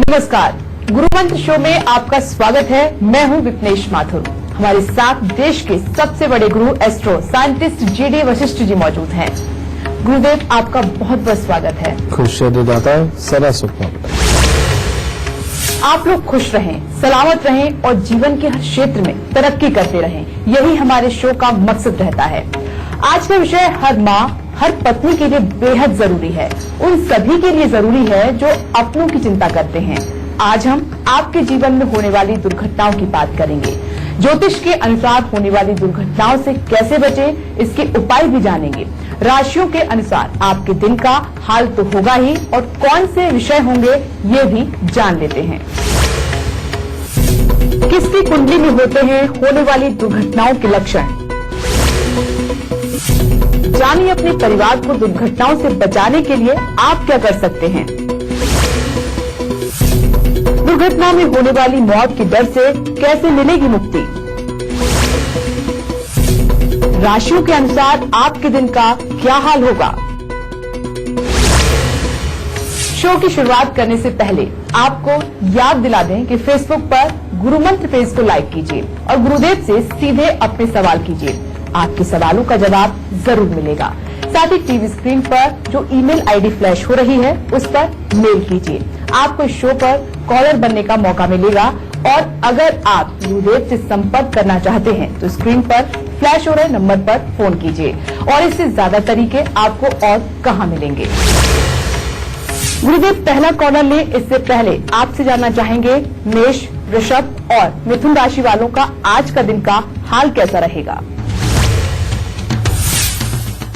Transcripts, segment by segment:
नमस्कार, गुरुमंत्र शो में आपका स्वागत है। मैं हूं विपनेश माथुर। हमारे साथ देश के सबसे बड़े गुरु astro scientist GD Vashishtha ji मौजूद हैं। गुरुदेव, आपका बहुत बहुत स्वागत है। खुश दाता सदा सुख। आप लोग खुश रहें, सलामत रहें और जीवन के हर क्षेत्र में तरक्की करते रहें, यही हमारे शो का मकसद रहता है। आज का विषय हर माँ, हर पत्नी के लिए बेहद जरूरी है। उन सभी के लिए जरूरी है जो अपनों की चिंता करते हैं। आज हम आपके जीवन में होने वाली दुर्घटनाओं की बात करेंगे। ज्योतिष के अनुसार होने वाली दुर्घटनाओं से कैसे बचें, इसके उपाय भी जानेंगे। राशियों के अनुसार आपके दिन का हाल तो होगा ही, और कौन से विषय होंगे ये भी जान लेते हैं। किसकी कुंडली में होते हैं होने वाली दुर्घटनाओं के लक्षण, जानिए अपने परिवार को दुर्घटनाओं से बचाने के लिए आप क्या कर सकते हैं। दुर्घटना में होने वाली मौत के डर से कैसे मिलेगी मुक्ति। राशियों के अनुसार आपके दिन का क्या हाल होगा। शो की शुरुआत करने से पहले आपको याद दिला दें कि फेसबुक पर गुरुमंत्र पेज को लाइक कीजिए और गुरुदेव से सीधे अपने सवाल कीजिए। आपके सवालों का जवाब जरूर मिलेगा। साथ ही टीवी स्क्रीन पर जो ईमेल आईडी फ्लैश हो रही है उस पर मेल कीजिए। आपको इस शो पर कॉलर बनने का मौका मिलेगा, और अगर आप गुरुदेव से संपर्क करना चाहते हैं तो स्क्रीन पर फ्लैश हो रहे नंबर पर फोन कीजिए। और इससे ज्यादा तरीके आपको और कहां मिलेंगे। गुरुदेव, पहला कॉलर ले, इससे पहले आपसे जानना चाहेंगे मेष, वृषभ और मिथुन राशि वालों का आज का दिन का हाल कैसा रहेगा।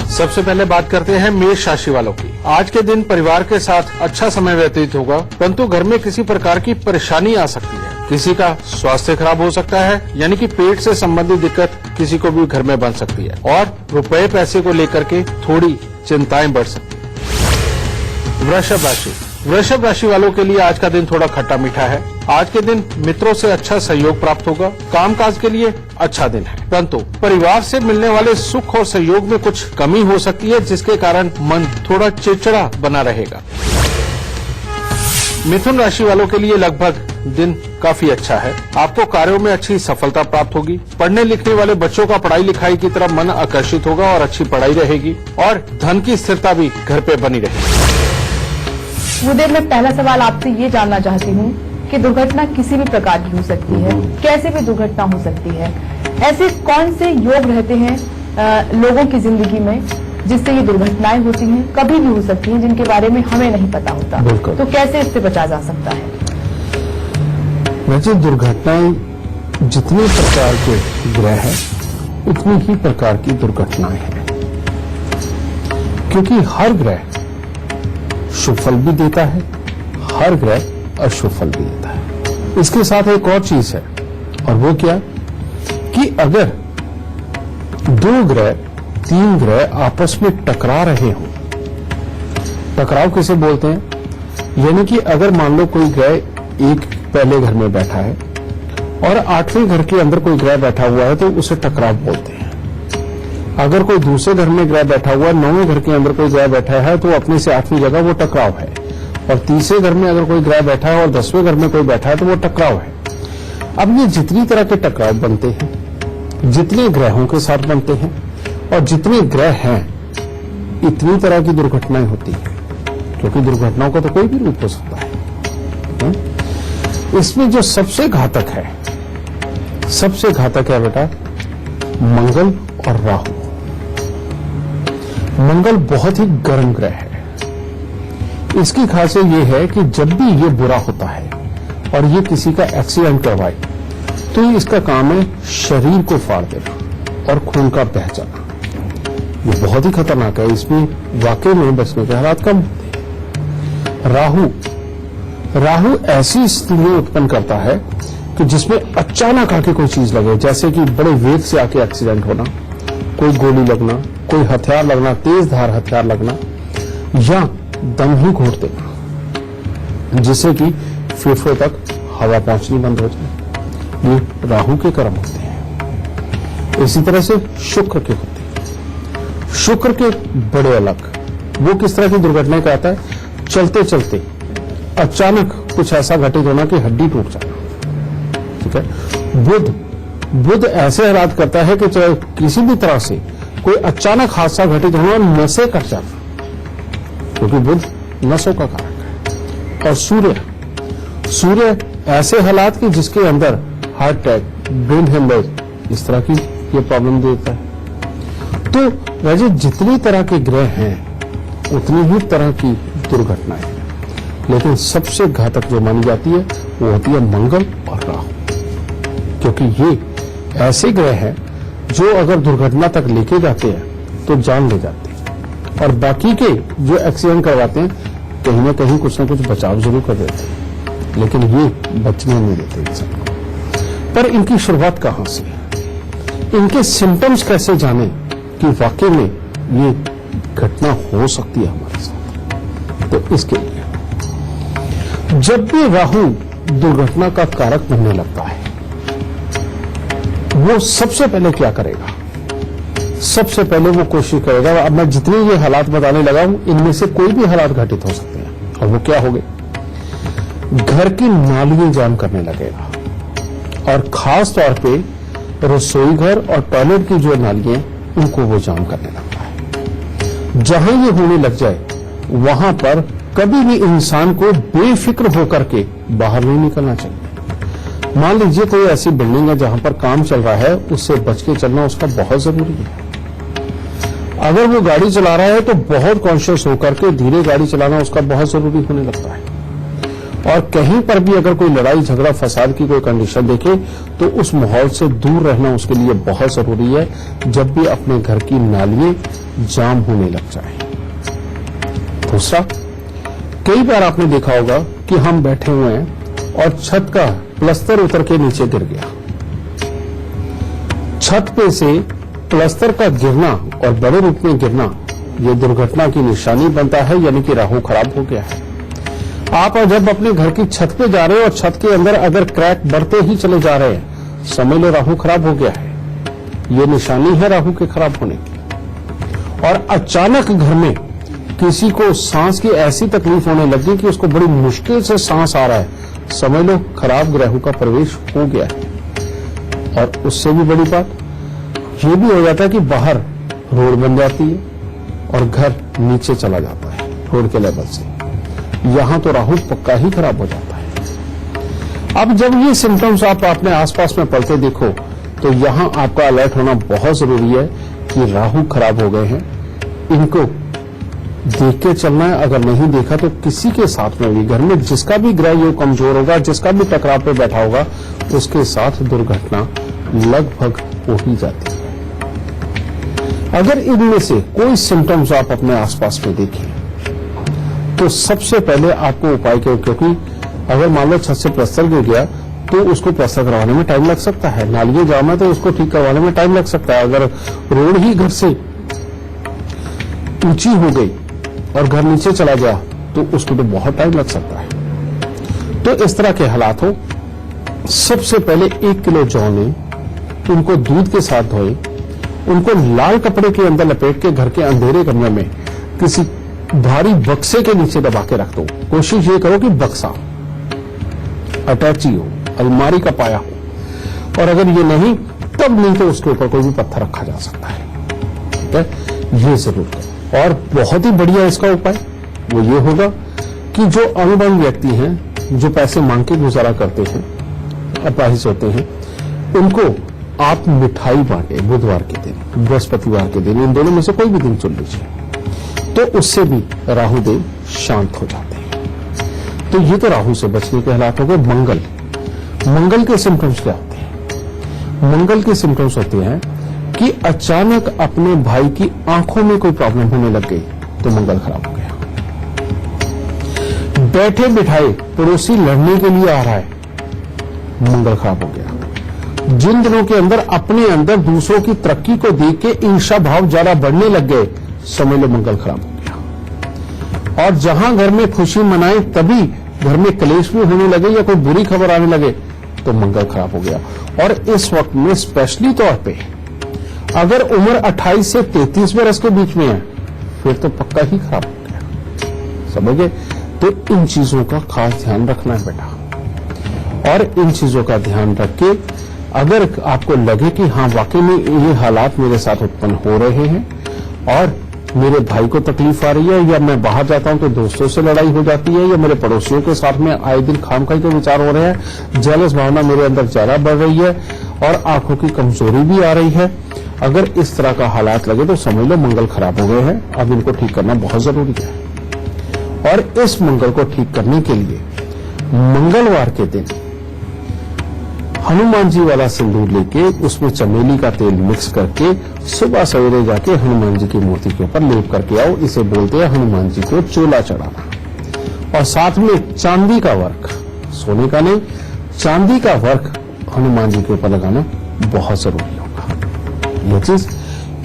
सबसे पहले बात करते हैं मेष राशि वालों की। आज के दिन परिवार के साथ अच्छा समय व्यतीत होगा, परंतु घर में किसी प्रकार की परेशानी आ सकती है। किसी का स्वास्थ्य खराब हो सकता है, यानी कि पेट से संबंधित दिक्कत किसी को भी घर में बन सकती है, और रुपए पैसे को लेकर के थोड़ी चिंताएं बढ़ सकती है। वृषभ राशि वालों के लिए आज का दिन थोड़ा खट्टा मीठा है। आज के दिन मित्रों से अच्छा सहयोग प्राप्त होगा। कामकाज के लिए अच्छा दिन है, परंतु परिवार से मिलने वाले सुख और सहयोग में कुछ कमी हो सकती है, जिसके कारण मन थोड़ा चिड़चिड़ा बना रहेगा। मिथुन राशि वालों के लिए लगभग दिन काफी अच्छा है। आपको कार्यों में अच्छी सफलता प्राप्त होगी। पढ़ने लिखने वाले बच्चों का पढ़ाई लिखाई की तरफ मन आकर्षित होगा और अच्छी पढ़ाई रहेगी, और धन की स्थिरता भी घर पे बनी रहेगी। गुरुदेव, मैं पहला सवाल आपसे ये जानना चाहती हूँ कि दुर्घटना किसी भी प्रकार की हो सकती है, कैसे भी दुर्घटना हो सकती है। ऐसे कौन से योग रहते हैं लोगों की जिंदगी में जिससे ये दुर्घटनाएं होती हैं, कभी भी हो सकती हैं, जिनके बारे में हमें नहीं पता होता, तो कैसे इससे बचा जा सकता है। वैसे दुर्घटनाएं जितने प्रकार के ग्रह हैं उतनी ही प्रकार की दुर्घटनाएं हैं, क्योंकि हर ग्रह शुभ फल भी देता है, हर ग्रह अशुभ फल भी देता है। इसके साथ एक और चीज है, और वो क्या कि अगर दो ग्रह, तीन ग्रह आपस में टकरा रहे हो, टकराव किसे बोलते हैं, यानी कि अगर मान लो कोई ग्रह एक पहले घर में बैठा है और आठवें घर के अंदर कोई ग्रह बैठा हुआ है तो उसे टकराव बोलते हैं। अगर कोई दूसरे घर में ग्रह बैठा हुआ है, नौवें घर के अंदर कोई ग्रह बैठा है तो अपने से आठवीं जगह वो टकराव है, और तीसरे घर में अगर कोई ग्रह बैठा है और 10वें घर में कोई बैठा है तो वो टकराव है। अब ये जितनी तरह के टकराव बनते हैं, जितने ग्रहों के साथ बनते हैं और जितने ग्रह हैं, इतनी तरह की दुर्घटनाएं होती हैं, क्योंकि दुर्घटनाओं का तो कोई भी रूप हो सकता है। इसमें जो सबसे घातक है बेटा मंगल और राहु। मंगल बहुत ही गर्म ग्रह है। इसकी खासियत यह है कि जब भी ये बुरा होता है और ये किसी का एक्सीडेंट करवाए तो इसका काम है शरीर को फाड़ देना और खून का बह जाना। ये बहुत ही खतरनाक है। इसमें वाकई में बचने के हालात कम होते हैं। राहु ऐसी स्थितियां उत्पन्न करता है कि जिसमें अचानक आके कोई चीज लगे, जैसे कि बड़े वेग से आके एक्सीडेंट होना, कोई गोली लगना, कोई हथियार लगना, तेज धार हथियार लगना, या दम ही घोट देना, जिससे कि फेफड़ों तक हवा पहुंचनी बंद हो जाए। ये राहु के कर्म होते हैं। इसी तरह से शुक्र के होते हैं। शुक्र के बड़े अलग। वो किस तरह की दुर्घटना कहता है, चलते चलते अचानक कुछ ऐसा घटित होना कि हड्डी टूट जाना। ठीक है। बुध ऐसे हालात करता है कि चाहे किसी भी तरह से कोई अचानक हादसा घटित होना, नसें कट जाना, क्योंकि बुध नसों का कारक है। और सूर्य ऐसे हालात कि जिसके अंदर हार्ट अटैक, ब्रेन हेमरेज, इस तरह की ये प्रॉब्लम देता है। तो वैसे जितनी तरह के ग्रह हैं उतनी ही तरह की दुर्घटनाएं हैं, लेकिन सबसे घातक जो मानी जाती है वो होती है मंगल और राहु, क्योंकि ये ऐसे ग्रह हैं जो अगर दुर्घटना तक लेके जाते हैं तो जान ले जाते हैं, और बाकी के जो एक्सीडेंट करवाते हैं कहीं ना कहीं कुछ ना कुछ बचाव जरूर कर देते हैं, लेकिन ये बचने नहीं देते इंसान को। पर इनकी शुरुआत कहां से, इनके सिम्टम्स कैसे जाने कि वाकई में ये घटना हो सकती है हमारे साथ। तो इसके लिए जब भी राहु दुर्घटना का कारक बनने लगता है, वो सबसे पहले क्या करेगा, सबसे पहले वो कोशिश करेगा, अब मैं जितने ये हालात बताने लगा हूं इनमें से कोई भी हालात घटित हो सकते हैं, और वो क्या हो गए, घर की नालियां जाम करने लगेगा, और खास तौर पे रसोई घर और टॉयलेट की जो नालियां उनको वो जाम करने लगता है। जहां ये होने लग जाए वहां पर कभी भी इंसान को बेफिक्र होकर के बाहर नहीं निकलना चाहिए। मान लीजिए कोई ऐसी बिल्डिंग है जहां पर काम चल रहा है, उससे बच के चलना उसका बहुत जरूरी है। अगर वो गाड़ी चला रहा है तो बहुत कॉन्शियस होकर के धीरे गाड़ी चलाना उसका बहुत जरूरी होने लगता है। और कहीं पर भी अगर कोई लड़ाई झगड़ा फसाद की कोई कंडीशन देखे तो उस माहौल से दूर रहना उसके लिए बहुत जरूरी है, जब भी अपने घर की नालियां जाम होने लग जाए। दूसरा, कई बार आपने देखा होगा कि हम बैठे हुए हैं और छत का प्लस्तर उतर के नीचे गिर गया। छत पे से प्लस्तर का गिरना और बड़े रूप में गिरना ये दुर्घटना की निशानी बनता है, यानी कि राहु खराब हो गया है। आप जब अपने घर की छत पे जा रहे हो और छत के अंदर अगर क्रैक बढ़ते ही चले जा रहे हैं, समझ लो राहु खराब हो गया है। ये निशानी है राहु के खराब होने की। और अचानक घर में किसी को सांस की ऐसी तकलीफ होने लगी कि उसको बड़ी मुश्किल से सांस आ रहा है, समझ लो खराब राहु का प्रवेश हो गया है। और उससे भी बड़ी बात ये भी हो जाता है कि बाहर रोड बन जाती है और घर नीचे चला जाता है रोड के लेवल से। यहां तो राहु पक्का ही खराब हो जाता है। अब जब ये सिम्टम्स आप अपने आसपास में पड़ते देखो तो यहां आपका अलर्ट होना बहुत जरूरी है कि राहु खराब हो गए हैं। इनको देख के चलना है, अगर नहीं देखा तो किसी के साथ में भी, घर में जिसका भी ग्रह योग कमजोर होगा, जिसका भी टकराव पे बैठा होगा, उसके साथ दुर्घटना लगभग हो ही जाती है। अगर इनमें से कोई सिम्टम्स आप अपने आसपास में देखें तो सबसे पहले आपको उपाय क्योंकि अगर मान लो छत से प्लस्तर गिर गया तो उसको प्लस्तर करवाने में टाइम लग सकता है, नालियां जाम है तो उसको ठीक करवाने में टाइम लग सकता है। अगर रोड ही घर से ऊंची हो गई और घर नीचे चला गया तो उसको तो बहुत टाइम लग सकता है। तो इस तरह के हालात हो, सबसे पहले 1 किलो जौ लें, उनको दूध के साथ धोएं, उनको लाल कपड़े के अंदर लपेट के घर के अंधेरे कमरे में किसी भारी बक्से के नीचे दबा के रख दो। कोशिश ये करो कि बक्सा अटैची हो, अलमारी का पाया हो, और अगर ये नहीं तब नहीं तो उसके ऊपर कोई भी पत्थर रखा जा सकता है। ठीक है, ये जरूर करो। और बहुत ही बढ़िया इसका उपाय वो ये होगा कि जो अनबन व्यक्ति हैं, जो पैसे मांग के गुजारा करते हैं, अपाहिज होते हैं, उनको आप मिठाई बांटे बुधवार के दिन, बृहस्पतिवार के दिन, इन दोनों में से कोई भी दिन चुन लीजिए, तो उससे भी राहु देव शांत हो जाते हैं। तो ये तो राहु से बचने के हालात हो गए। मंगल के सिम्टम्स क्या होते हैं? मंगल के सिम्टम्स होते हैं कि अचानक अपने भाई की आंखों में कोई प्रॉब्लम होने लग गई तो मंगल खराब हो गया। बैठे बिठाए पड़ोसी लड़ने के लिए आ रहा है, मंगल खराब हो गया। जिन दिनों के अंदर अपने अंदर दूसरों की तरक्की को देख के ईर्ष्या भाव ज्यादा बढ़ने लग गए, समझ लो मंगल खराब हो गया। और जहां घर में खुशी मनाए तभी घर में क्लेश भी होने लगे या कोई बुरी खबर आने लगे तो मंगल खराब हो गया। और इस वक्त में स्पेशली तौर पे अगर उम्र 28 से 33 वर्ष के बीच में है फिर तो पक्का ही खराब हो गया, समझ गए। तो इन चीजों का खास ध्यान रखना है बेटा। और इन चीजों का ध्यान रख के अगर आपको लगे कि हाँ वाकई में ये हालात मेरे साथ उत्पन्न हो रहे हैं और मेरे भाई को तकलीफ आ रही है, या मैं बाहर जाता हूं तो दोस्तों से लड़ाई हो जाती है, या मेरे पड़ोसियों के साथ में आए दिन खामखाई के विचार हो रहे हैं, जेलस भावना मेरे अंदर ज्यादा बढ़ रही है और आंखों की कमजोरी भी आ रही है, अगर इस तरह का हालात लगे तो समझ लो मंगल खराब हो गए हैं। अब इनको ठीक करना बहुत जरूरी है। और इस मंगल को ठीक करने के लिए मंगलवार के दिन हनुमान जी वाला सिंदूर लेके उसमें चमेली का तेल मिक्स करके सुबह सवेरे जाके हनुमान जी की मूर्ति के ऊपर लेप करके आओ। इसे बोलते हैं हनुमान जी को चोला चढ़ाना। और साथ में चांदी का वर्क, सोने का नहीं, चांदी का वर्क हनुमान जी के ऊपर लगाना बहुत जरूरी होगा ये चीज।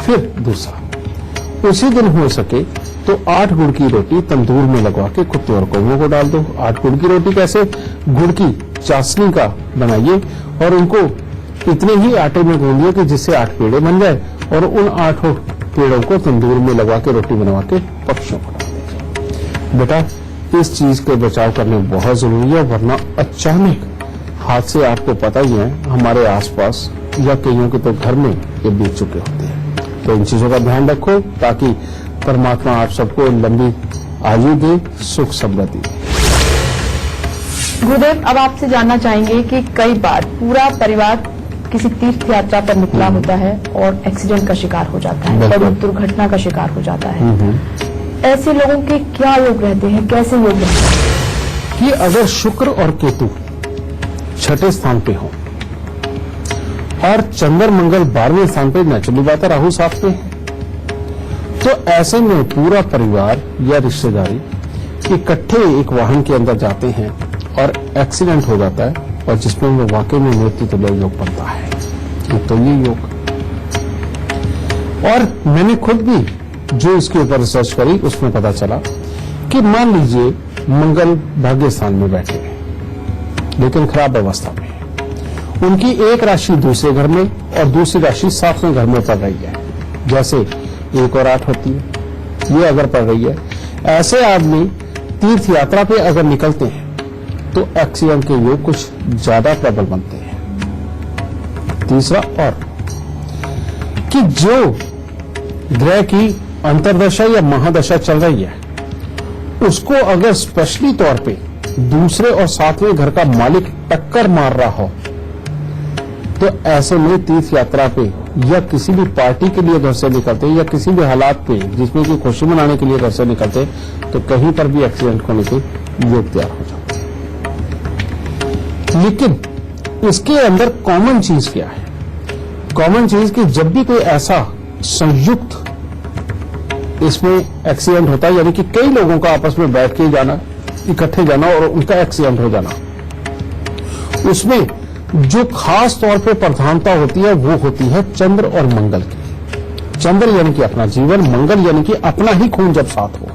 फिर दूसरा, उसी दिन हो सके तो 8 गुड़ की रोटी तंदूर में लगवा के कुत्ते और कौवों को डाल दो। 8 गुड़ की रोटी कैसे? गुड़ की चाशनी का बनाइए और उनको इतने ही आटे में गूंदिए कि जिससे 8 पेड़े बन जाए और उन 8 पेड़ों को तंदूर में लगवा के रोटी बनवा के पक्षियों को डाल दीजिए। बेटा इस चीज के बचाव करने बहुत जरूरी है, वरना अचानक हादसे आपको पता ही है हमारे आसपास या कईयों के तो घर में ये बीत चुके होते हैं। तो इन चीजों का ध्यान रखो ताकि परमात्मा आप सबको लंबी आयु दे, सुख समृद्धि दे। गुरुदेव, अब आपसे जानना चाहेंगे कि कई बार पूरा परिवार किसी तीर्थ यात्रा पर निकला होता है और एक्सीडेंट का शिकार हो जाता है, बड़ी दुर्घटना का शिकार हो जाता है। ऐसे लोगों के क्या योग रहते हैं, कैसे योग रहते हैं? कि अगर शुक्र और केतु 6ठे स्थान पे हो और चंद्र मंगल 12वें स्थान पे, नेचुरली बात है राहु 7 पे है, तो ऐसे में पूरा परिवार या रिश्तेदारी इकट्ठे एक वाहन के अंदर जाते हैं और एक्सीडेंट हो जाता है और जिसमें वो वाकई में मृत्यु तुल्य योग बनता है। तो ये योग, और मैंने खुद भी जो इसके ऊपर रिसर्च करी उसमें पता चला कि मान लीजिए मंगल भाग्य स्थान में बैठे हैं लेकिन खराब अवस्था में, उनकी एक राशि दूसरे घर में और दूसरी राशि 7वें घर में पड़ रही है, जैसे 1 और 8 होती है, ये अगर पड़ रही है, ऐसे आदमी तीर्थ यात्रा पे अगर निकलते हैं तो एक्सीडेंट के योग कुछ ज्यादा प्रबल बनते हैं। तीसरा, और कि जो ग्रह की अंतर्दशा या महादशा चल रही है उसको अगर स्पेशली तौर पे दूसरे और 7वें घर का मालिक टक्कर मार रहा हो तो ऐसे में तीर्थ यात्रा पे या किसी भी पार्टी के लिए घर से निकलते या किसी भी हालात पे जिसमें कि खुशी मनाने के लिए घर से निकलते तो कहीं पर भी एक्सीडेंट होने के योग तैयार हो जाते। लेकिन इसके अंदर कॉमन चीज क्या है? कॉमन चीज कि जब भी कोई ऐसा संयुक्त इसमें एक्सीडेंट होता है, यानी कि कई लोगों का आपस में बैठ के जाना, इकट्ठे जाना और उनका एक्सीडेंट हो जाना, उसमें जो खास तौर पे प्रधानता होती है वो होती है चंद्र और मंगल की। चंद्र यानी कि अपना जीवन, मंगल यानी कि अपना ही खून जब साथ हो,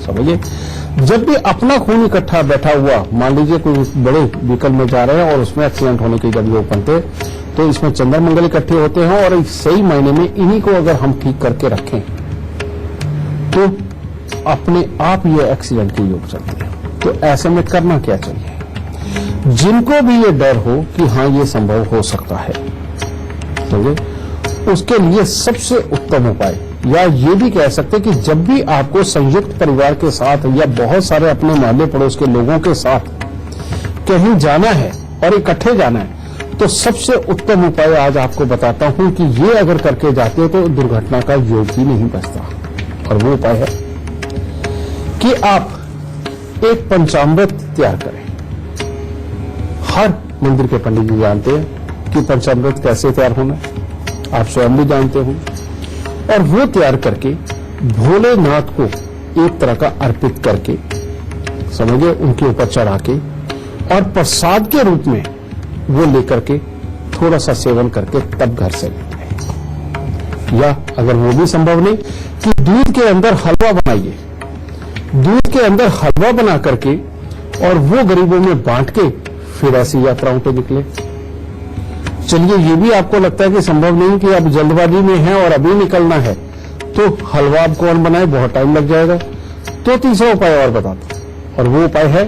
समझिए। जब भी अपना खून इकट्ठा बैठा हुआ, मान लीजिए कोई बड़े व्हीकल में जा रहे हैं और उसमें एक्सीडेंट होने के जब योग बनते तो इसमें चंद्र मंगल इकट्ठे होते हैं और सही मायने में इन्हीं को अगर हम ठीक करके रखें तो अपने आप ये एक्सीडेंट के योग चलते हैं। तो ऐसे में करना क्या चाहिए? जिनको भी ये डर हो कि हाँ ये संभव हो सकता है, तो उसके लिए सबसे उत्तम उपाय, या ये भी कह सकते कि जब भी आपको संयुक्त परिवार के साथ या बहुत सारे अपने मोहल्ले पड़ोस के लोगों के साथ कहीं जाना है और इकट्ठे जाना है, तो सबसे उत्तम उपाय आज आपको बताता हूं कि ये अगर करके जाते तो दुर्घटना का योग ही नहीं बचता। और वो उपाय है कि आप एक पंचामृत तैयार करें। हर मंदिर के पंडित जी जानते हैं कि पंचामृत कैसे तैयार होना है, आप स्वयं भी जानते हो, और वो तैयार करके भोलेनाथ को एक तरह का अर्पित करके, समझिए, उनके ऊपर चढ़ा के और प्रसाद के रूप में वो लेकर के थोड़ा सा सेवन करके तब घर से निकले। या अगर वो भी संभव नहीं कि दूध के अंदर हलवा बनाइए, दूध के अंदर हलवा बना करके और वो गरीबों में बांट के फिर ऐसी यात्राओं पे निकले। चलिए, ये भी आपको लगता है कि संभव नहीं कि अब जल्दबाजी में है और अभी निकलना है, तो हलवा आप कौन बनाए, बहुत टाइम लग जाएगा। तो तीसरा उपाय और बताता हूं, और वो उपाय है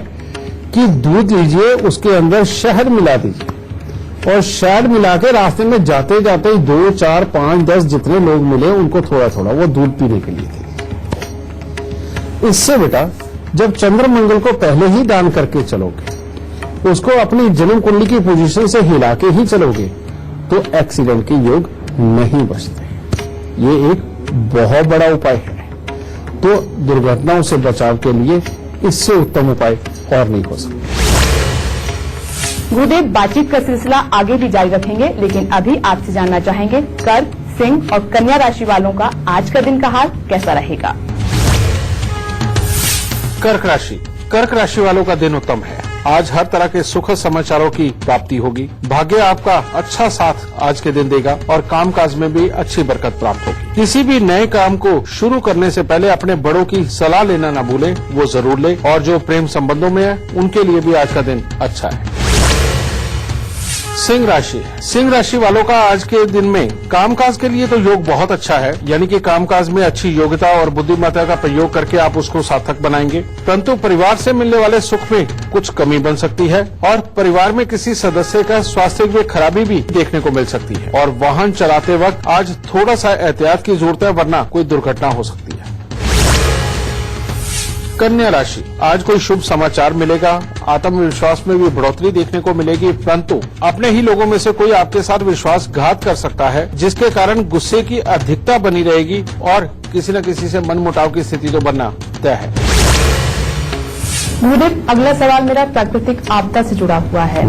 कि दूध लीजिए, उसके अंदर शहद मिला दीजिए और शहद मिला के रास्ते में जाते जाते 2, 4, 5, 10 जितने लोग मिले उनको थोड़ा थोड़ा वो दूध पीने के लिए दीजिए। इससे बेटा जब चंद्रमंगल को पहले ही दान करके चलोगे, उसको अपनी जन्म कुंडली की पोजीशन से हिला के ही चलोगे, तो एक्सीडेंट के योग नहीं बचते। ये एक बहुत बड़ा उपाय है। तो दुर्घटनाओं से बचाव के लिए इससे उत्तम उपाय और नहीं हो सकता। गुरुदेव, बातचीत का सिलसिला आगे भी जारी रखेंगे, लेकिन अभी आपसे जानना चाहेंगे कर्क, सिंह और कन्या राशि वालों का आज का दिन का हाल कैसा रहेगा। कर्क राशि वालों का दिन उत्तम है। आज हर तरह के सुखद समाचारों की प्राप्ति होगी। भाग्य आपका अच्छा साथ आज के दिन देगा और कामकाज में भी अच्छी बरकत प्राप्त होगी। किसी भी नए काम को शुरू करने से पहले अपने बड़ों की सलाह लेना न भूलें, वो जरूर ले। और जो प्रेम संबंधों में है उनके लिए भी आज का दिन अच्छा है। सिंह राशि वालों का आज के दिन में कामकाज के लिए तो योग बहुत अच्छा है, यानी कि कामकाज में अच्छी योग्यता और बुद्धिमत्ता का प्रयोग करके आप उसको सार्थक बनाएंगे। परंतु परिवार से मिलने वाले सुख में कुछ कमी बन सकती है और परिवार में किसी सदस्य का स्वास्थ्य में खराबी भी देखने को मिल सकती है। और वाहन चलाते वक्त आज थोड़ा सा एहतियात की जरूरत है, वरना कोई दुर्घटना हो सकती है। कन्या राशि, आज कोई शुभ समाचार मिलेगा। आत्मविश्वास में भी बढ़ोतरी देखने को मिलेगी, परंतु अपने ही लोगों में से कोई आपके साथ विश्वासघात कर सकता है, जिसके कारण गुस्से की अधिकता बनी रहेगी और किसी न किसी से मनमुटाव की स्थिति तो बनना तय है। गुरुदेव, अगला सवाल मेरा प्राकृतिक आपदा से जुड़ा हुआ है।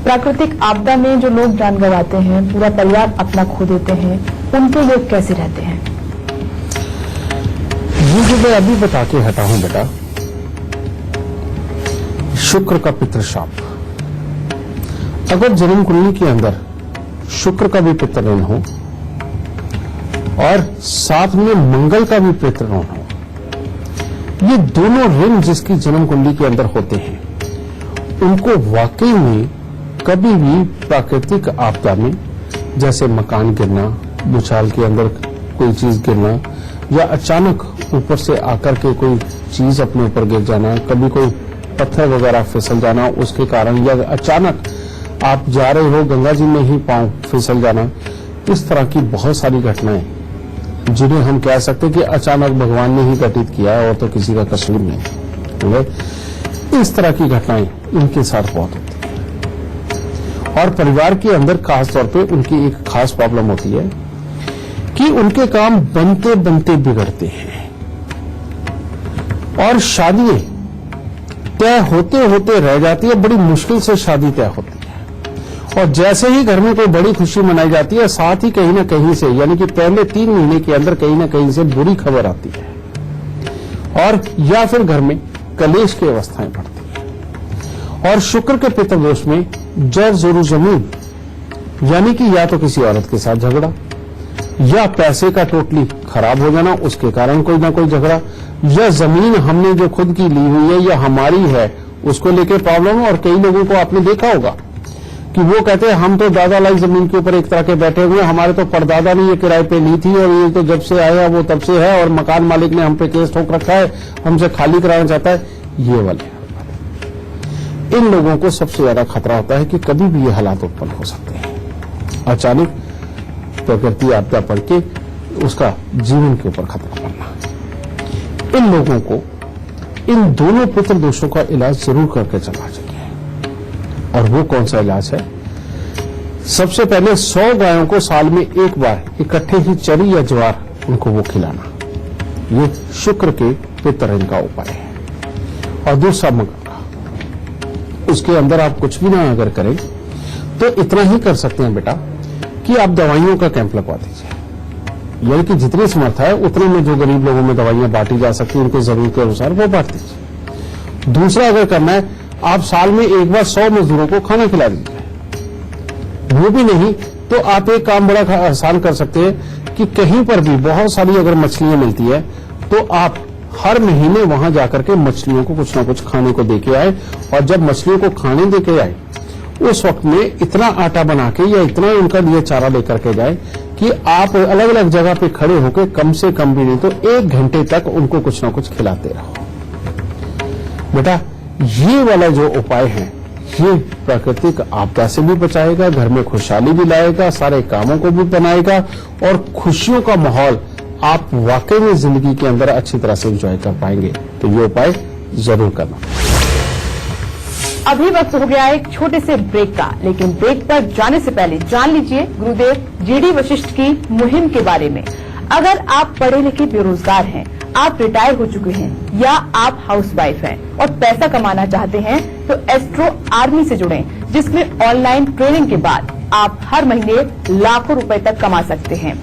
प्राकृतिक आपदा में जो लोग जान गंवाते हैं, पूरा परिवार अपना खो देते हैं, उनके लोग कैसे रहते हैं। ये जो मैं अभी बता के हटा हूं बेटा, शुक्र का पितृशाप। अगर जन्म कुंडली के अंदर शुक्र का भी पितृ ऋण हो और साथ में मंगल का भी पितृ ऋण हो, ये दोनों ऋण जिसकी जन्म कुंडली के अंदर होते हैं, उनको वाकई में कभी भी प्राकृतिक आपदा में, जैसे मकान गिरना, भूचाल के अंदर कोई चीज गिरना, या अचानक ऊपर से आकर के कोई चीज अपने ऊपर गिर जाना, कभी कोई पत्थर वगैरह फिसल जाना उसके कारण, या अचानक आप जा रहे हो गंगा जी में ही पांव फिसल जाना, इस तरह की बहुत सारी घटनाएं जिन्हें हम कह सकते हैं कि अचानक भगवान ने ही घटित किया और तो किसी का कसूर नहीं। इस तरह की घटनाएं इनके साथ बहुत होती है। और परिवार के अंदर खासतौर पे उनकी एक खास प्रॉब्लम होती है कि उनके काम बनते बनते बिगड़ते हैं और शादी तय होते होते रह जाती है। बड़ी मुश्किल से शादी तय होती है और जैसे ही घर में कोई बड़ी खुशी मनाई जाती है, साथ ही कहीं ना कहीं से, यानी कि पहले 3 महीने के अंदर कहीं ना कहीं से बुरी खबर आती है और या फिर घर में कलेश की अवस्थाएं बढ़ती है। और शुक्र के पितृदोष में जर जोरू जमीन, यानी कि या तो किसी औरत के साथ झगड़ा या पैसे का टोटली खराब हो जाना, उसके कारण कोई ना कोई झगड़ा, या जमीन हमने जो खुद की ली हुई है या हमारी है उसको लेके प्रॉब्लम। और कई लोगों को आपने देखा होगा कि वो कहते हैं हम तो दादा लाई जमीन के ऊपर एक तरह के बैठे हुए, हमारे तो परदादा ने ये किराए पे ली थी और ये तो जब से आया वो तब से है और मकान मालिक ने हम पे केस ठोक रखा है, हमसे खाली कराना चाहता है। ये वाले इन लोगों को सबसे ज्यादा खतरा होता है कि कभी भी ये हालात उत्पन्न हो सकते हैं। अचानक प्रकृति आपदा पड़ के उसका जीवन के ऊपर खतरा पड़ना। इन लोगों को इन दोनों पितृ दोषों का इलाज जरूर करके चलना चाहिए। और वो कौन सा इलाज है? सबसे पहले 100 गायों को साल में एक बार इकट्ठे ही चरी या ज्वार उनको वो खिलाना, ये शुक्र के पितृ ऋण का उपाय है। और दूसरा मंगल का, उसके अंदर आप कुछ भी ना अगर करें तो इतना ही कर सकते हैं बेटा कि आप दवाइयों का कैंप लगवा दीजिए, यानी कि जितनी समर्थ है उतने में जो गरीब लोगों में दवाइयां बांटी जा सकती है उनकी जरूरत के अनुसार वो बांट दीजिए। दूसरा अगर करना है, आप साल में एक बार 100 मजदूरों को खाना खिला दीजिए। वो भी नहीं तो आप एक काम बड़ा आसान कर सकते हैं कि कहीं पर भी बहुत सारी अगर मछलियां मिलती है तो आप हर महीने वहां जाकर के मछलियों को कुछ ना कुछ खाने को देके आए। और जब मछलियों को खाने देके आए उस वक्त में इतना आटा बना के या इतना उनका लिए चारा लेकर के जाए कि आप अलग अलग जगह पे खड़े होकर कम से कम भी नहीं तो 1 घंटे तक उनको कुछ ना कुछ खिलाते रहो। बेटा ये वाला जो उपाय है ये प्राकृतिक आपदा से भी बचाएगा, घर में खुशहाली भी लाएगा, सारे कामों को भी बनाएगा और खुशियों का माहौल आप वाकई में जिंदगी के अंदर अच्छी तरह से एंजॉय कर पाएंगे। तो ये उपाय जरूर करना। अभी वक्त हो गया है एक छोटे से ब्रेक का, लेकिन ब्रेक पर जाने से पहले जान लीजिए गुरुदेव जीडी वशिष्ठ की मुहिम के बारे में। अगर आप पढ़े लिखे बेरोजगार हैं, आप रिटायर हो चुके हैं या आप हाउसवाइफ हैं और पैसा कमाना चाहते हैं तो एस्ट्रो आर्मी से जुड़ें, जिसमें ऑनलाइन ट्रेनिंग के बाद आप हर महीने लाखों रुपए तक कमा सकते हैं।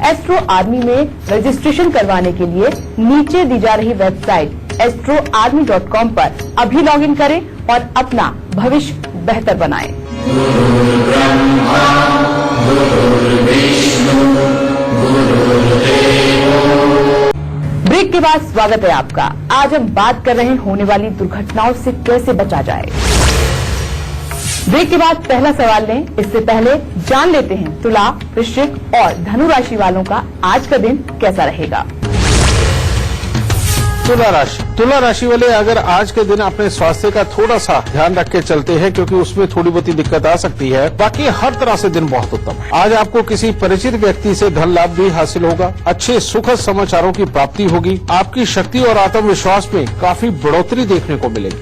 एस्ट्रो आर्मी में रजिस्ट्रेशन करवाने के लिए नीचे दी जा रही वेबसाइट astroarmy.com पर अभी लॉगिन करें और अपना भविष्य बेहतर बनाएं। ब्रेक के बाद स्वागत है आपका। आज हम बात कर रहे हैं होने वाली दुर्घटनाओं से कैसे बचा जाए। ब्रेक के बाद पहला सवाल लें, इससे पहले जान लेते हैं तुला, वृश्चिक और धनु राशि वालों का आज का दिन कैसा रहेगा। तुला राशि वाले अगर आज के दिन अपने स्वास्थ्य का थोड़ा सा ध्यान रख के चलते हैं, क्योंकि उसमें थोड़ी बहुत दिक्कत आ सकती है, बाकी हर तरह से दिन बहुत उत्तम है। आज आपको किसी परिचित व्यक्ति से धन लाभ भी हासिल होगा, अच्छे सुखद समाचारों की प्राप्ति होगी, आपकी शक्ति और आत्मविश्वास में काफी बढ़ोतरी देखने को मिलेगी।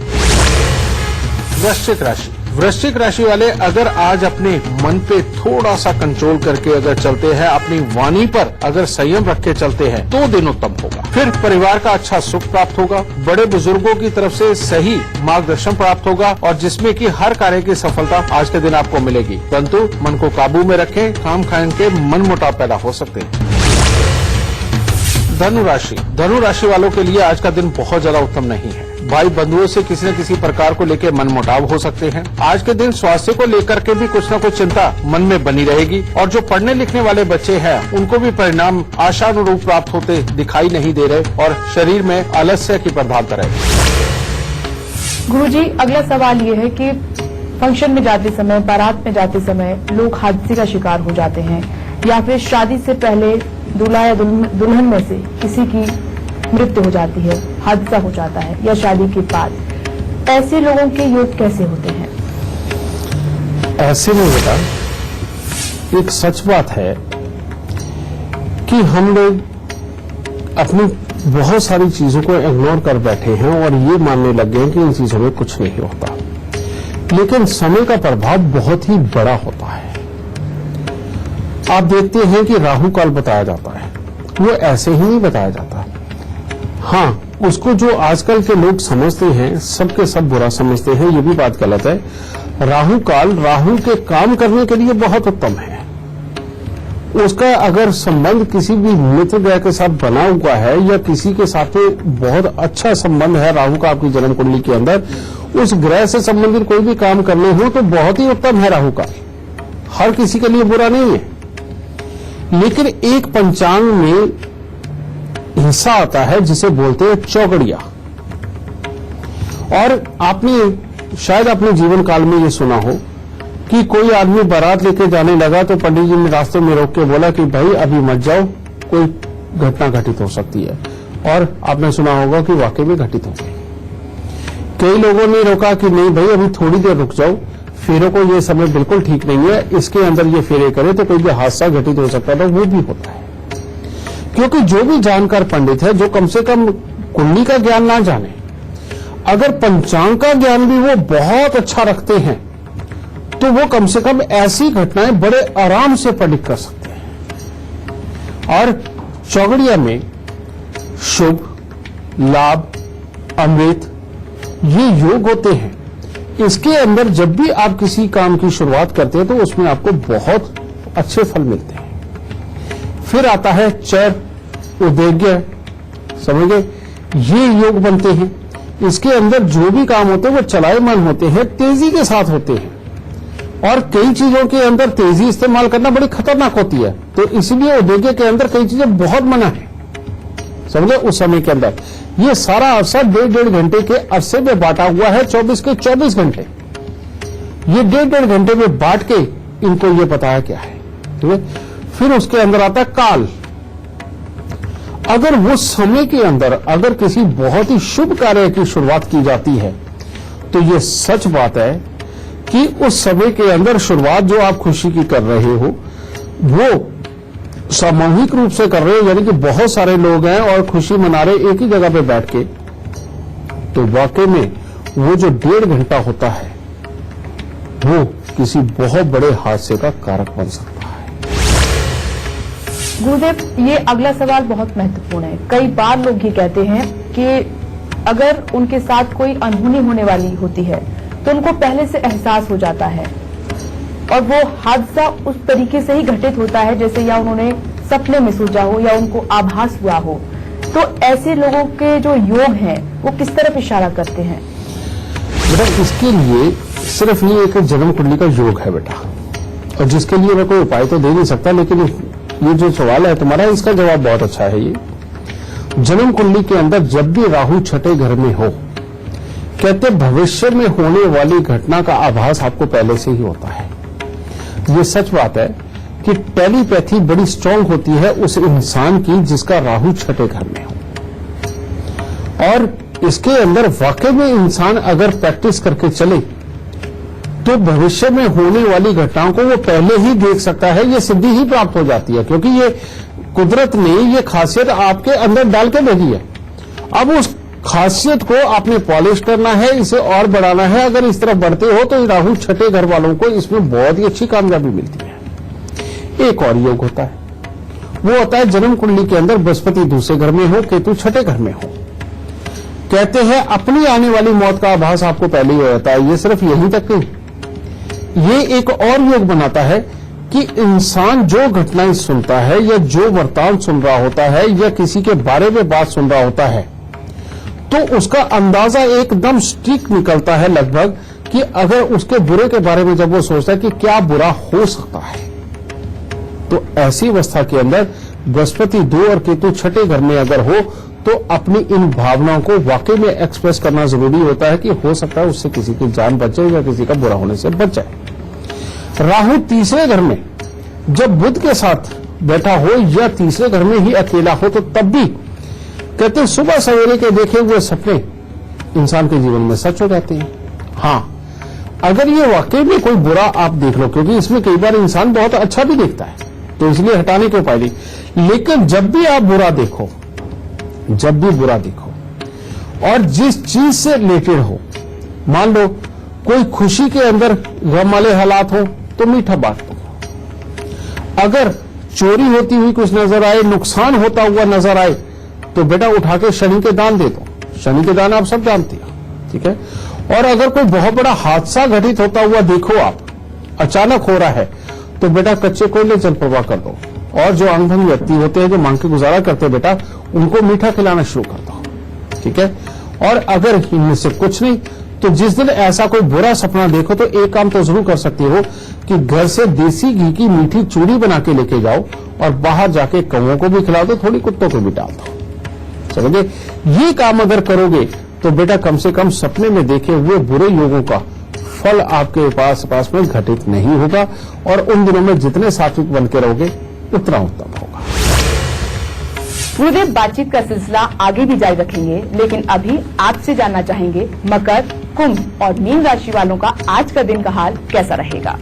वृश्चिक राशि वाले अगर आज अपने मन पे थोड़ा सा कंट्रोल करके अगर चलते हैं, अपनी वाणी पर अगर संयम रख के चलते हैं तो दिन उत्तम होगा। फिर परिवार का अच्छा सुख प्राप्त होगा, बड़े बुजुर्गों की तरफ से सही मार्गदर्शन प्राप्त होगा और जिसमें कि हर कार्य की सफलता आज के दिन आपको मिलेगी। परंतु मन को काबू में रखें, खाम खान के मनमुटाव पैदा हो सकते हैं। धनु राशि वालों के लिए आज का दिन बहुत ज्यादा उत्तम नहीं है। भाई बंधुओं से किसी न किसी प्रकार को लेकर मनमुटाव हो सकते हैं। आज के दिन स्वास्थ्य को लेकर के भी कुछ न कुछ चिंता मन में बनी रहेगी और जो पढ़ने लिखने वाले बच्चे हैं उनको भी परिणाम आशानुरूप प्राप्त होते दिखाई नहीं दे रहे और शरीर में आलस्य की प्रधानता रहेगी। गुरुजी, अगला सवाल ये है कि फंक्शन में जाते समय, बारात में जाते समय लोग हादसे का शिकार हो जाते हैं या फिर शादी से पहले दूल्हा या दुल्हन में से किसी की मृत्यु हो जाती है, हादसा हो जाता है या शादी के बाद, ऐसे लोगों के योग कैसे होते हैं? ऐसे में बेटा एक सच बात है कि हम लोग अपनी बहुत सारी चीजों को इग्नोर कर बैठे हैं और ये मानने लग गए हैं कि इन चीजों में कुछ नहीं होता, लेकिन समय का प्रभाव बहुत ही बड़ा होता है। आप देखते हैं कि राहु काल बताया जाता है, वो ऐसे ही नहीं बताया जाता। हाँ, उसको जो आजकल के लोग समझते हैं, सबके सब बुरा समझते हैं, ये भी बात गलत है। राहु काल राहु के काम करने के लिए बहुत उत्तम है। उसका अगर संबंध किसी भी मित्र ग्रह के साथ बना हुआ है या किसी के साथ बहुत अच्छा संबंध है राहु का आपकी जन्म कुंडली के अंदर, उस ग्रह से संबंधित कोई भी काम करने हो तो बहुत ही उत्तम है राहु काल, हर किसी के लिए बुरा नहीं है। लेकिन एक पंचांग में हिस्सा आता है जिसे बोलते हैं चौगड़िया, और आपने शायद अपने जीवन काल में ये सुना हो कि कोई आदमी बारात लेके जाने लगा तो पंडित जी ने रास्ते में रोक के बोला कि भाई अभी मत जाओ, कोई घटना घटित हो सकती है, और आपने सुना होगा कि वाकई में घटित हो गई। कई लोगों ने रोका कि नहीं भाई अभी थोड़ी देर रुक जाओ, फेरों को ये समय बिल्कुल ठीक नहीं है, इसके अंदर ये फेरे करे तो कोई भी हादसा घटित हो सकता था, वो भी होता है। क्योंकि जो भी जानकार पंडित है, जो कम से कम कुंडली का ज्ञान ना जाने, अगर पंचांग का ज्ञान भी वो बहुत अच्छा रखते हैं तो वो कम से कम ऐसी घटनाएं बड़े आराम से प्रेडिक्ट कर सकते हैं। और चौगड़िया में शुभ, लाभ, अमृत ये योग होते हैं। इसके अंदर जब भी आप किसी काम की शुरुआत करते हैं तो उसमें आपको बहुत अच्छे फल मिलते हैं। फिर आता है चर, उद्योग्य, समझ गए, ये योग बनते हैं। इसके अंदर जो भी काम होते हैं वो चलायमान होते हैं, तेजी के साथ होते हैं, और कई चीजों के अंदर तेजी इस्तेमाल करना बड़ी खतरनाक होती है, तो इसलिए उद्योग्य के अंदर कई चीजें बहुत मना है, समझे। उस समय के अंदर ये सारा अवसर 1.5 घंटे के अरसे में बांटा हुआ है, 24 के 24 घंटे, ये 1.5 घंटे में बांट के इनको ये बताया क्या है, ठीक है। फिर उसके अंदर आता है काल। अगर वो समय के अंदर अगर किसी बहुत ही शुभ कार्य की शुरुआत की जाती है तो ये सच बात है कि उस समय के अंदर शुरुआत जो आप खुशी की कर रहे हो वो सामूहिक रूप से कर रहे हो, यानी कि बहुत सारे लोग हैं और खुशी मना रहे एक ही जगह पे बैठ के, तो वाकई में वो जो 1.5 घंटा होता है वो किसी बहुत बड़े हादसे का कारक बन सकता है। गुरुदेव, ये अगला सवाल बहुत महत्वपूर्ण है। कई बार लोग ये कहते हैं कि अगर उनके साथ कोई अनहोनी होने वाली होती है तो उनको पहले से एहसास हो जाता है और वो हादसा उस तरीके से ही घटित होता है जैसे या उन्होंने सपने में सोचा हो या उनको आभास हुआ हो। तो ऐसे लोगों के जो योग हैं वो किस तरफ इशारा करते हैं? बेटा, इसके लिए सिर्फ ये एक जन्म कुंडली का योग है बेटा, और जिसके लिए मैं कोई उपाय तो दे नहीं सकता, लेकिन ये जो सवाल है तुम्हारा, इसका जवाब बहुत अच्छा है। ये जन्म कुंडली के अंदर जब भी राहु छठे घर में हो, कहते भविष्य में होने वाली घटना का आभास आपको पहले से ही होता है। ये सच बात है कि टेलीपैथी बड़ी स्ट्रांग होती है उस इंसान की जिसका राहु छठे घर में हो, और इसके अंदर वाकई में इंसान अगर प्रैक्टिस करके चले तो भविष्य में होने वाली घटनाओं को वो पहले ही देख सकता है। ये सिद्धि ही प्राप्त हो जाती है, क्योंकि ये कुदरत ने ये खासियत आपके अंदर डाल के भेजी है। अब उस खासियत को आपने पॉलिश करना है, इसे और बढ़ाना है। अगर इस तरफ बढ़ते हो तो राहु छठे घर वालों को इसमें बहुत ही अच्छी कामयाबी मिलती है। एक और योग होता है, वो होता है जन्म कुंडली के अंदर बृहस्पति दूसरे घर में हो, केतु छठे घर में हो। कहते हैं अपनी आने वाली मौत का आभास आपको पहले ही हो जाता है। ये सिर्फ यहीं तक नहीं, ये एक और योग बनाता है कि इंसान जो घटनाएं सुनता है या जो वर्तांत सुन रहा होता है या किसी के बारे में बात सुन रहा होता है, तो उसका अंदाजा एकदम स्ट्रिक्ट निकलता है लगभग, कि अगर उसके बुरे के बारे में जब वो सोचता है कि क्या बुरा हो सकता है, तो ऐसी अवस्था के अंदर बृहस्पति 2 और केतु छठे घर में अगर हो तो अपनी इन भावनाओं को वाकई में एक्सप्रेस करना जरूरी होता है कि हो सकता है उससे किसी की जान बच जाए या किसी का बुरा होने से बच जाए। राहु तीसरे घर में जब बुध के साथ बैठा हो या तीसरे घर में ही अकेला हो, तो तब भी कहते हैं सुबह सवेरे के देखे हुए सपने इंसान के जीवन में सच हो जाते हैं। हाँ, अगर ये वाकई में कोई बुरा आप देख लो, क्योंकि इसमें कई बार इंसान बहुत अच्छा भी देखता है, तो इसलिए हटाने के उपाय नहीं। लेकिन जब भी आप बुरा देखो, जब भी बुरा देखो और जिस चीज से रिलेटेड हो, मान लो कोई खुशी के अंदर गम वाले हालात हो तो मीठा बांट दो। अगर चोरी होती हुई कुछ नजर आए, नुकसान होता हुआ नजर आए, तो बेटा उठा के शनि के दान दे दो। शनि के दान आप सब जानते हो, ठीक है। और अगर कोई बहुत बड़ा हादसा घटित होता हुआ देखो आप, अचानक हो रहा है, तो बेटा कच्चे कोयले जल प्रवाह कर दो। और जो अंगभंग व्यक्ति होते हैं जो मांग के गुजारा करते हैं, बेटा उनको मीठा खिलाना शुरू कर दो, ठीक है। और अगर इनमें से कुछ नहीं, तो जिस दिन ऐसा कोई बुरा सपना देखो तो एक काम तो जरूर कर सकते हो कि घर से देसी घी की मीठी चूड़ी बना के लेके जाओ और बाहर जाके कौओं को भी खिला दो, थोड़ी कुत्तों को भी डाल दो। समझे? ये काम अगर करोगे तो बेटा कम से कम सपने में देखे हुए बुरे योगों का फल आपके पास में घटित नहीं होगा, और उन दिनों में जितने सात्विक बन के रहोगे उतना उत्तम होगा। गुरुदेव, बातचीत का सिलसिला आगे भी जारी रखेंगे, लेकिन अभी आपसे जानना चाहेंगे मकर, कुंभ और मीन राशि वालों का आज का दिन का हाल कैसा रहेगा।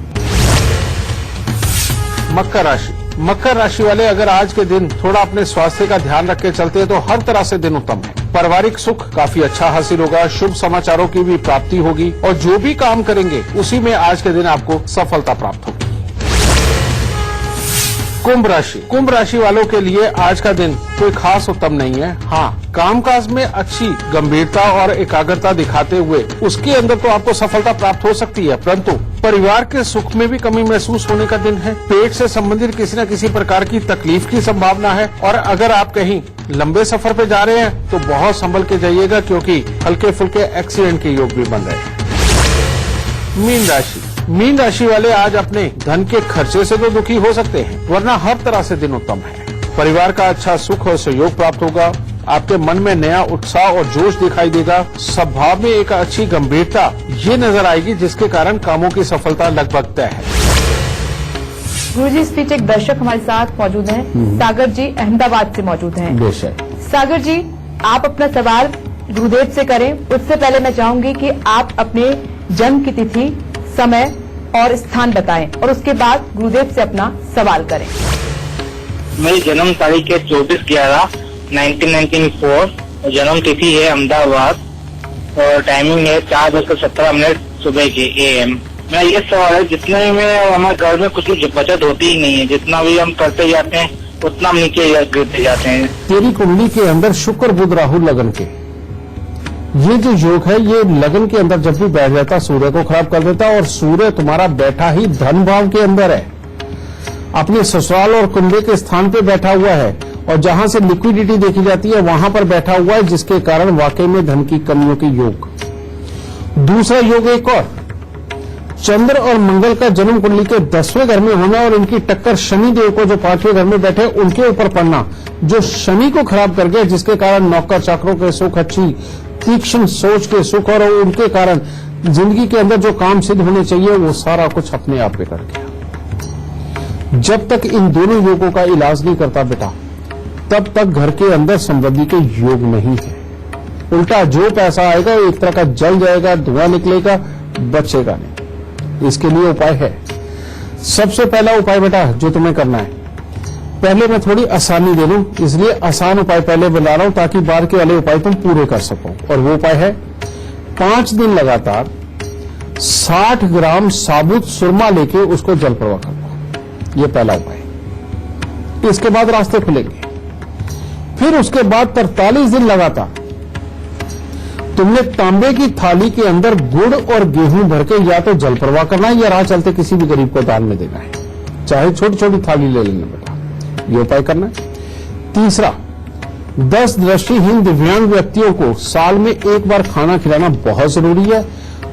मकर राशि वाले अगर आज के दिन थोड़ा अपने स्वास्थ्य का ध्यान रख के चलते हैं तो हर तरह से दिन उत्तम है। पारिवारिक सुख काफी अच्छा हासिल होगा, शुभ समाचारों की भी प्राप्ति होगी, और जो भी काम करेंगे उसी में आज के दिन आपको सफलता प्राप्त होगी। कुंभ राशि वालों के लिए आज का दिन कोई खास उत्तम नहीं है। हाँ, कामकाज में अच्छी गंभीरता और एकाग्रता दिखाते हुए उसके अंदर तो आपको सफलता प्राप्त हो सकती है, परंतु परिवार के सुख में भी कमी महसूस होने का दिन है। पेट से संबंधित किसी न किसी प्रकार की तकलीफ की संभावना है, और अगर आप कहीं लंबे सफर पे जा रहे हैं तो बहुत संभल के जाइएगा, क्योंकि हल्के फुल्के एक्सीडेंट के योग भी बन रहे हैं। मीन राशि वाले आज अपने धन के खर्चे से तो दुखी हो सकते हैं, वरना हर तरह से दिन उत्तम है। परिवार का अच्छा सुख और सहयोग प्राप्त होगा, आपके मन में नया उत्साह और जोश दिखाई देगा, स्वभाव में एक अच्छी गंभीरता ये नजर आएगी, जिसके कारण कामों की सफलता लगभग तय है। गुरुजी इस बीच एक दर्शक हमारे साथ मौजूद हैं, सागर जी अहमदाबाद से मौजूद हैं। बेशक। सागर जी, आप अपना सवाल गुरुदेव से करें। उससे पहले मैं चाहूंगी कि आप अपने जन्म की तिथि, समय और स्थान बताएं और उसके बाद गुरुदेव से अपना सवाल करें। मेरी जन्म तारीख है 24/11/1994। जन्म तिथि है अहमदाबाद और टाइमिंग है 4:17 सुबह के AM। मेरा ये सवाल है, जितने में हमारे घर में कुछ बचत होती ही नहीं है, जितना भी हम करते जाते हैं उतना हम नीचे गिरते जाते हैं। तेरी कुंडली के अंदर शुक्र बुध राहु लगन के ये जो योग है, ये लगन के अंदर जब भी बैठ जाता सूर्य को खराब कर देता, और सूर्य तुम्हारा बैठा ही धन भाव के अंदर है, अपने ससुराल और कुंडली के स्थान पे बैठा हुआ है, और जहां से लिक्विडिटी देखी जाती है वहां पर बैठा हुआ है, जिसके कारण वाकई में धन की कमियों के योग। दूसरा योग एक और, चंद्र और मंगल का जन्म कुंडली के 10वें घर में होना और इनकी टक्कर शनि देव को जो 5वें घर में बैठे उनके ऊपर पड़ना, जो शनि को खराब कर गया, जिसके कारण नौकर चाकरों के सुख, अच्छी तीक्ष्ण सोच के सुख, और उनके कारण जिंदगी के अंदर जो काम सिद्ध होने चाहिए वो सारा कुछ अपने आप पे कर गया। जब तक इन दोनों योगों का इलाज नहीं करता बेटा, तब तक घर के अंदर समृद्धि के योग नहीं है। उल्टा जो पैसा आएगा एक तरह का जल जाएगा, धुआं निकलेगा, बचेगा नहीं। इसके लिए उपाय है। सबसे पहला उपाय बेटा जो तुम्हें करना है, पहले मैं थोड़ी आसानी दे दूं, इसलिए आसान उपाय पहले बता रहा हूं ताकि बाद के वाले उपाय तुम पूरे कर सको। और वो उपाय है 5 दिन लगातार 60 ग्राम साबुत सुरमा लेके उसको जल प्रवाह करो। ये पहला उपाय। इसके बाद रास्ते खुलेंगे। फिर उसके बाद 43 दिन लगातार तुमने तांबे की थाली के अंदर गुड़ और गेहूं भर के या तो जल प्रवाह करना है या राह चलते किसी भी गरीब को दान में देना है, चाहे छोटी छोटी थाली ले लेना बेटा, ये उपाय करना है। तीसरा, 10 दृष्टिहीन दिव्यांग व्यक्तियों को साल में एक बार खाना खिलाना बहुत जरूरी है।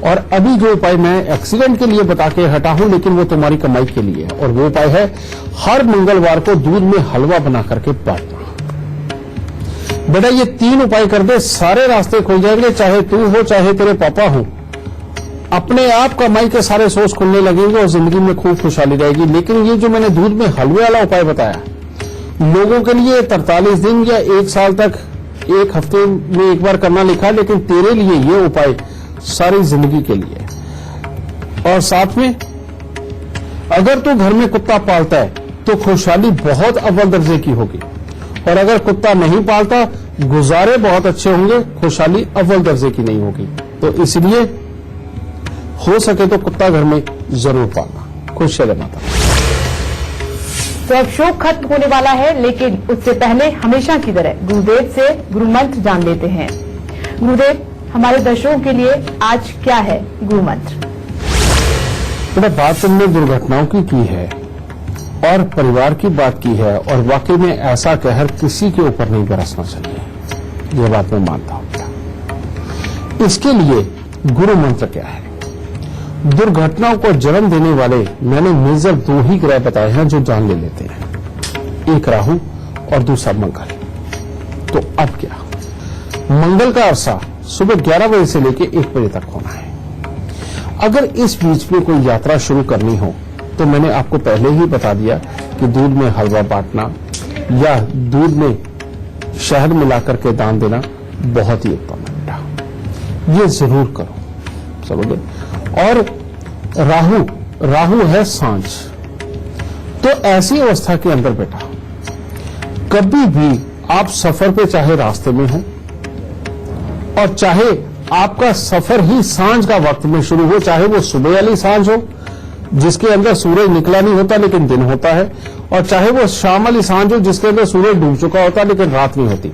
और अभी जो उपाय मैं एक्सीडेंट के लिए बता के हटा हूं, लेकिन वो तुम्हारी कमाई के लिए है, और वो उपाय है हर मंगलवार को दूध में हलवा बना करके बांटना। बेटा ये 3 उपाय कर दे, सारे रास्ते खुल जाएंगे, चाहे तू हो चाहे तेरे पापा हो, अपने आप कमाई के सारे सोर्स खुलने लगेंगे और जिंदगी में खूब खुशहाली रहेगी। लेकिन ये जो मैंने दूध में हलवे वाला उपाय बताया, लोगों के लिए 43 दिन या 1 साल तक 1 हफ्ते में एक बार करना लिखा, लेकिन तेरे लिए ये उपाय सारी जिंदगी के लिए। और साथ में अगर तू घर में कुत्ता पालता है तो खुशहाली बहुत अव्वल दर्जे की होगी, और अगर कुत्ता नहीं पालता गुजारे बहुत अच्छे होंगे, खुशहाली अव्वल दर्जे की नहीं होगी। तो इसलिए हो सके तो कुत्ता घर में जरूर पालना। खुश रहे माता। तो अब शो खत्म होने वाला है, लेकिन उससे पहले हमेशा की तरह गुरुदेव से गुरु मंत्र जान लेते हैं। गुरुदेव, हमारे दर्शकों के लिए आज क्या है गुरु मंत्र? बेटा बात तुमने दुर्घटनाओं की है और परिवार की बात की है, और वाकई में ऐसा कहर किसी के ऊपर नहीं बरसना चाहिए, ये बात मैं मानता हूं। इसके लिए गुरु मंत्र क्या है? दुर्घटनाओं को जन्म देने वाले मैंने मेजर 2 ही ग्रह बताए हैं जो जान ले लेते हैं, एक राहु और दूसरा मंगल। तो अब क्या, मंगल का अरसा सुबह 11 बजे से लेकर 1 बजे तक होना है। अगर इस बीच में कोई यात्रा शुरू करनी हो तो मैंने आपको पहले ही बता दिया कि दूध में हलवा बांटना या दूध में शहद मिलाकर के दान देना बहुत ही उत्तम है बेटा, ये जरूर करो, समझे। और राहु है सांझ, तो ऐसी अवस्था के अंदर बेटा कभी भी आप सफर पे चाहे रास्ते में हो और चाहे आपका सफर ही सांझ का वक्त में शुरू हो, चाहे वो सुबह वाली सांझ हो जिसके अंदर सूरज निकला नहीं होता लेकिन दिन होता है, और चाहे वो शाम वाली सांझ हो जिसके अंदर सूरज डूब चुका होता है लेकिन रात नहीं होती,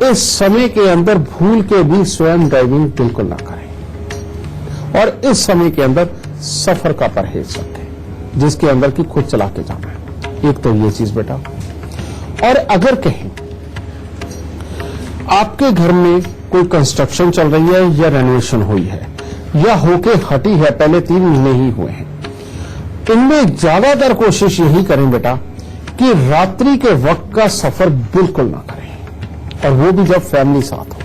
इस समय के अंदर भूल के भी स्वयं ड्राइविंग बिल्कुल ना करें, और इस समय के अंदर सफर का परहेज रखें जिसके अंदर की खुद चला के जाना है। एक तो ये चीज बेटा। और अगर कहें आपके घर में कोई कंस्ट्रक्शन चल रही है या रेनोवेशन हुई है या होके हटी है, पहले 3 महीने ही हुए हैं, इनमें ज्यादातर कोशिश यही करें बेटा कि रात्रि के वक्त का सफर बिल्कुल ना करें, और वो भी जब फैमिली साथ हो,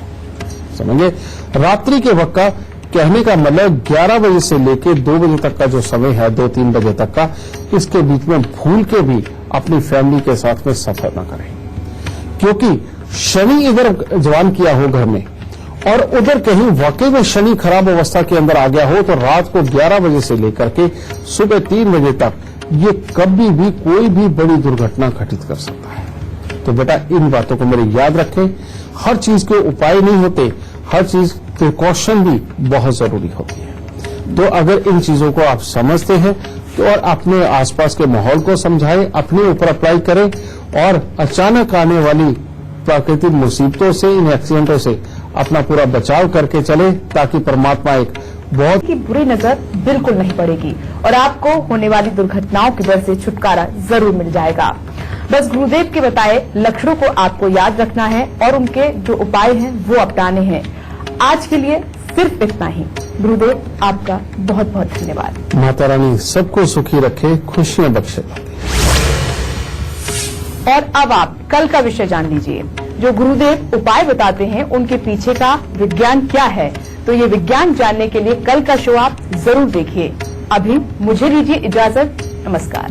समझे। रात्रि के वक्त का कहने का मतलब 11 बजे से लेकर 2 बजे तक का जो समय है, 2-3 बजे तक का, इसके बीच में भूल के भी अपनी फैमिली के साथ में सफर न करें, क्योंकि शनि इधर जवान किया हो घर में और उधर कहीं वाकई में शनि खराब अवस्था के अंदर आ गया हो तो रात को 11 बजे से लेकर के सुबह 3 बजे तक ये कभी भी कोई भी बड़ी दुर्घटना घटित कर सकता है। तो बेटा इन बातों को मेरे याद रखें। हर चीज के उपाय नहीं होते, हर चीज प्रिकॉशन भी बहुत जरूरी होती है। तो अगर इन चीजों को आप समझते हैं तो और अपने आसपास के माहौल को समझाएं, अपने ऊपर अप्लाई करें और अचानक आने वाली प्राकृतिक मुसीबतों से, इन एक्सीडेंटों से अपना पूरा बचाव करके चले, ताकि परमात्मा एक बहुत की बुरी नजर बिल्कुल नहीं पड़ेगी और आपको होने वाली दुर्घटनाओं की डर से छुटकारा जरूर मिल जाएगा। बस गुरुदेव के बताए लक्षणों को आपको याद रखना है और उनके जो उपाय हैं वो अपनाने हैं। आज के लिए सिर्फ इतना ही। गुरुदेव आपका बहुत बहुत धन्यवाद। माता रानी सबको सुखी रखे, खुशियां बख्शे। और अब आप कल का विषय जान लीजिए। जो गुरुदेव उपाय बताते हैं उनके पीछे का विज्ञान क्या है, तो ये विज्ञान जानने के लिए कल का शो आप जरूर देखिए। अभी मुझे दीजिए इजाजत। नमस्कार।